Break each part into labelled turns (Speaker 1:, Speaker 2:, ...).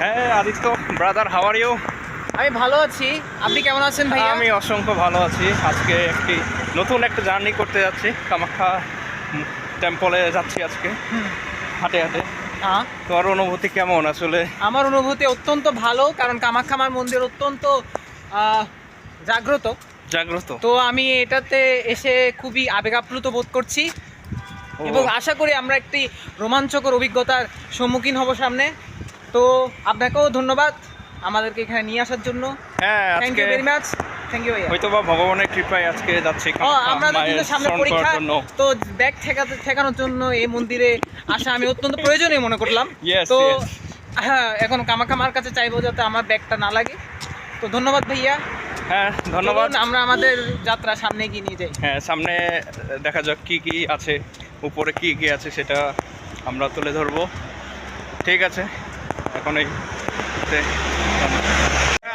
Speaker 1: হ্যাঁ Aditya brother, how are you?
Speaker 2: আমি ভালো আছি। আপনি কেমন আছেন ভাইয়া?
Speaker 1: আমি অসংখ্য ভালো আছি। আজকে নতুন একটা জার্নি করতে যাচ্ছি, কামাখ্যা টেম্পলে যাচ্ছি আজকে হাঁটে হাঁটে। তোর অনুভূতি কেমন আসলে?
Speaker 2: আমার অনুভূতি অত্যন্ত ভালো, কারণ কামাখ্যা মার মন্দির অত্যন্ত জাগ্রত। তো আমি এটাতে এসে খুবই আবেগাপ্লুত বোধ করছি এবং আশা করি আমরা একটি রোমাঞ্চকর অভিজ্ঞতার সম্মুখীন হব সামনে। তো আপনাকেও ধন্যবাদ আমাদেরকে এখানে নিয়ে আসার জন্য।
Speaker 1: হ্যাঁ,
Speaker 2: thank you very much. Thank you ভাইয়া।
Speaker 1: হয়তো বা ভগবানের কৃপায় আজকে যাচ্ছি
Speaker 2: আমরা কিন্তু সামনে পরীক্ষা, তো ব্যাগ ঠেকানোর জন্য এই মন্দিরে আসা আমি অত্যন্ত প্রয়োজনীয় মনে করলাম। তো হ্যাঁ, এখন কামাখ্যা মার কাছে চাইবো যাতে আমার ব্যাগটা না লাগে। তো ধন্যবাদ ভাইয়া।
Speaker 1: হ্যাঁ ধন্যবাদ।
Speaker 2: আমরা আমাদের যাত্রা সামনে এগিয়ে নিয়ে যাই।
Speaker 1: হ্যাঁ, সামনে দেখা যাক কি কি আছে, উপরে কি কি আছে সেটা আমরা তুলে ধরবো। ঠিক আছে, এখন এই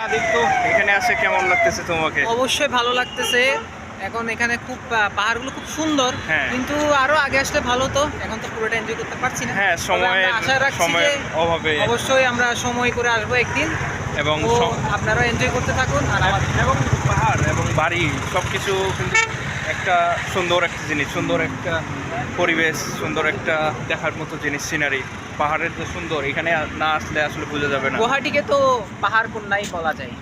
Speaker 1: আদিত্য এখানে আসে কেমন লাগতেছে তোমাকে?
Speaker 2: অবশ্যই ভালো লাগতেছে। এখন এখানে খুব পাহাড়গুলো খুব সুন্দর, কিন্তু আরো আগে আসলে ভালো হতো। এখন তো পুরোটা এনজয় করতে পারছি না।
Speaker 1: হ্যাঁ, সময়ের অভাবে
Speaker 2: অবশ্যই আমরা সময় করে আসবো একদিন, এবং আপনারা এনজয় করতে থাকুন।
Speaker 1: এবং পাহাড় এবং বাড়ি সবকিছু কিন্তু একটা সুন্দর একটা জিনিস, সুন্দর একটা পরিবেশ, সুন্দর একটা দেখার মতো জিনিস, সিনারি। পাহাড়ের যে সুন্দর, এখানে না আসলে আসলে বোঝা যাবে না।
Speaker 2: গুয়াহাটিকে তো পাহাড় কন্যাই বলা যায়।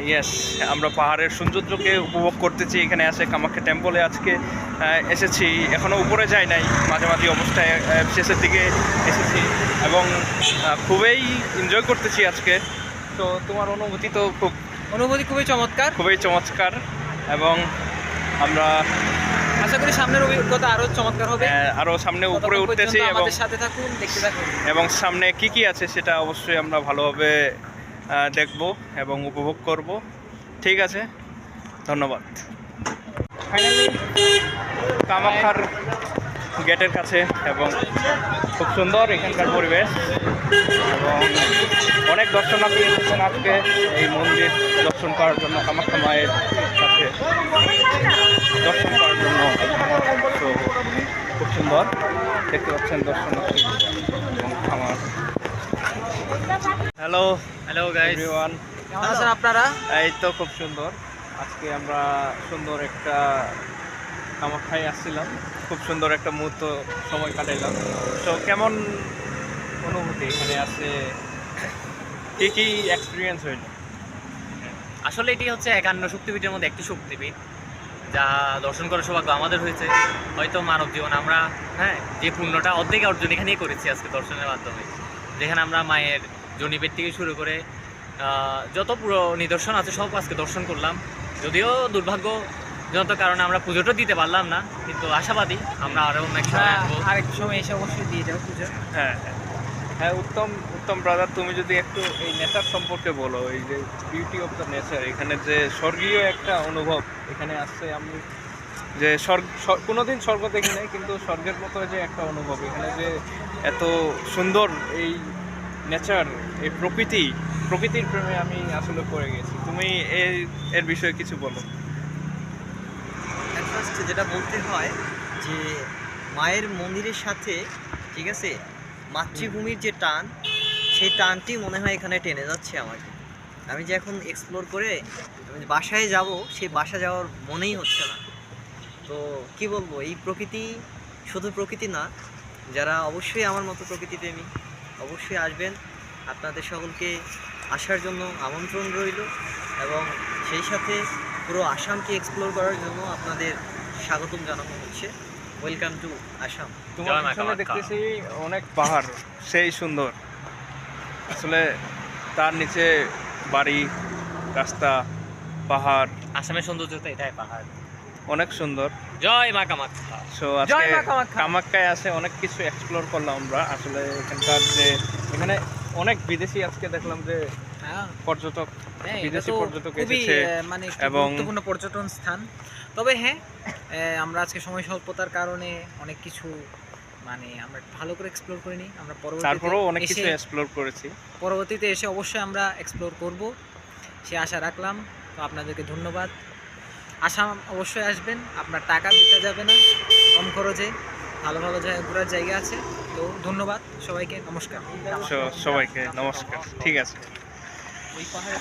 Speaker 1: ইয়েস, আমরা পাহাড়ের সৌন্দর্যকে উপভোগ করতেছি এখানে আসে। কামাখ্যা টেম্পলে আজকে এসেছি, এখনও উপরে যাই নাই, মাঝামাঝি অবস্থায় শেষের দিকে এসেছি এবং খুবই এনজয় করতেছি আজকে। তো তোমার অনুভূতি তো
Speaker 2: খুবই
Speaker 1: চমৎকার এবং আমরা
Speaker 2: আশা করি সামনের অভিজ্ঞতা আরো চমৎকার হবে।
Speaker 1: আরো সামনে উপরে উঠতেছি এবং
Speaker 2: সাথে থাকুন, দেখতে থাকুন,
Speaker 1: এবং সামনে কি কি আছে সেটা অবশ্যই আমরা ভালোভাবে দেখব এবং উপভোগ করব। ঠিক আছে, ধন্যবাদ। ফাইনালি কামাখ্যার গেটের কাছে এবং খুব সুন্দর এখানকার পরিবেশ এবং অনেক দর্শনার্থী এসেছেন আজকে এই মন্দির দর্শন করার জন্য, কামাখ্যা মায়ের কাছে দর্শন করার জন্য। তো খুব সুন্দর দেখতে পাচ্ছেন দর্শনার্থী এবং আমার। হ্যালো গাইস, এভরিওয়ান,
Speaker 2: কেমন আছেন আপনারা?
Speaker 1: এই তো খুব সুন্দর। আজকে আমরা সুন্দর একটা কামাখ্যায় আসছিলাম, খুব সুন্দর একটা মুহূর্ত সময় কাটাইলাম। তো কেমন অনুভূতি এখানে আসে, কি কি এক্সপিরিয়েন্স হইল?
Speaker 3: আসলে এটি হচ্ছে 51 শক্তিপীঠের মধ্যে একটি শক্তিপীঠ, যা দর্শন করার সৌভাগ্য আমাদের হয়েছে। হয়তো মানব জীবন আমরা যে পুণ্যটা অর্ধেক অর্জন এখানেই করেছি আজকে দর্শনের মাধ্যমে, যেখানে আমরা মায়ের জনিপেট থেকে শুরু করে যত পুরো নিদর্শন আছে সব আজকে দর্শন করলাম। যদিও দুর্ভাগ্যজনক কারণে আমরা পুজোটা দিতে পারলাম না, কিন্তু আশাবাদী আমরা আরও
Speaker 2: আরেক সময় এসে অবশ্যই দিয়ে যাবো পুজো।
Speaker 1: হ্যাঁ হ্যাঁ, উত্তম ব্রাদার, তুমি যদি একটু এই নেচার সম্পর্কে বলো, এই যে বিউটি অফ দ্য নেচার, এখানে যে স্বর্গীয় একটা অনুভব এখানে আসছে। আমি যে কোনোদিন স্বর্গ দেখি নাই, কিন্তু স্বর্গের মতো যে একটা অনুভব এখানে, যে এত সুন্দর এই নেচার, এই প্রকৃতির প্রেমে আমি আসলে পড়ে গেছি। তুমি এর বিষয়ে কিছু বলো।
Speaker 4: ফার্স্ট যেটা বলতে হয় যে মায়ের মন্দিরের সাথে, ঠিক আছে, মাতৃভূমির যে টান, সেই টানটি মনে হয় এখানে টেনে যাচ্ছে আমাকে। আমি যে এখন এক্সপ্লোর করে আমি বাসায় যাব, সেই বাসা যাওয়ার মনেই হচ্ছে না। তো কি বলবো, এই প্রকৃতি শুধু প্রকৃতি না, যারা অবশ্যই আমার মতো প্রকৃতিপ্রেমী অবশ্যই আসবেন। আপনাদের সকলকে আসার জন্য আমন্ত্রণ রইল এবং সেই সাথে পুরো আসামকে এক্সপ্লোর করার জন্য আপনাদের স্বাগতম জানানো হচ্ছে। Welcome to Assam.
Speaker 1: তোমার পিছনে দেখতেছি অনেক পাহাড়, সেই সুন্দর আসলে। তার নিচে বাড়ি, রাস্তা, পাহাড়।
Speaker 3: আসামের সৌন্দর্য তো এটাই, পাহাড়
Speaker 1: অনেক সুন্দর।
Speaker 3: জয় মা কামাখ্যা।
Speaker 1: সো আজকে কামাখ্যায় আসে অনেক কিছু এক্সপ্লোর করলাম আমরা আসলে। এখানকার যে এখানে অনেক বিদেশি আজকে দেখলাম যে পর্যটক, বিদেশি পর্যটক এসেছে
Speaker 2: মানে
Speaker 1: এবং
Speaker 2: গুরুত্বপূর্ণ পর্যটন স্থান। তবে হ্যাঁ, আমরা আজকে সময় স্বল্পতার কারণে অনেক কিছু মানে আমরা ভালো করে এক্সপ্লোর করিনি। আমরা
Speaker 1: তারপরেও অনেক কিছু এক্সপ্লোর করেছি।
Speaker 2: পরবর্তীতে এসে অবশ্যই আমরা এক্সপ্লোর করব, সে আশা রাখলাম। তো আপনাদেরকে ধন্যবাদ। আসাম অবশ্যই আসবেন, আপনার টাকা দিতে যাবে না, কম খরচে ভালো ভালো জায়গা ঘোরার জায়গা আছে। তো ধন্যবাদ সবাইকে, নমস্কার।
Speaker 1: সবাইকে নমস্কার। ঠিক আছে।
Speaker 2: ওই পাহাড়ে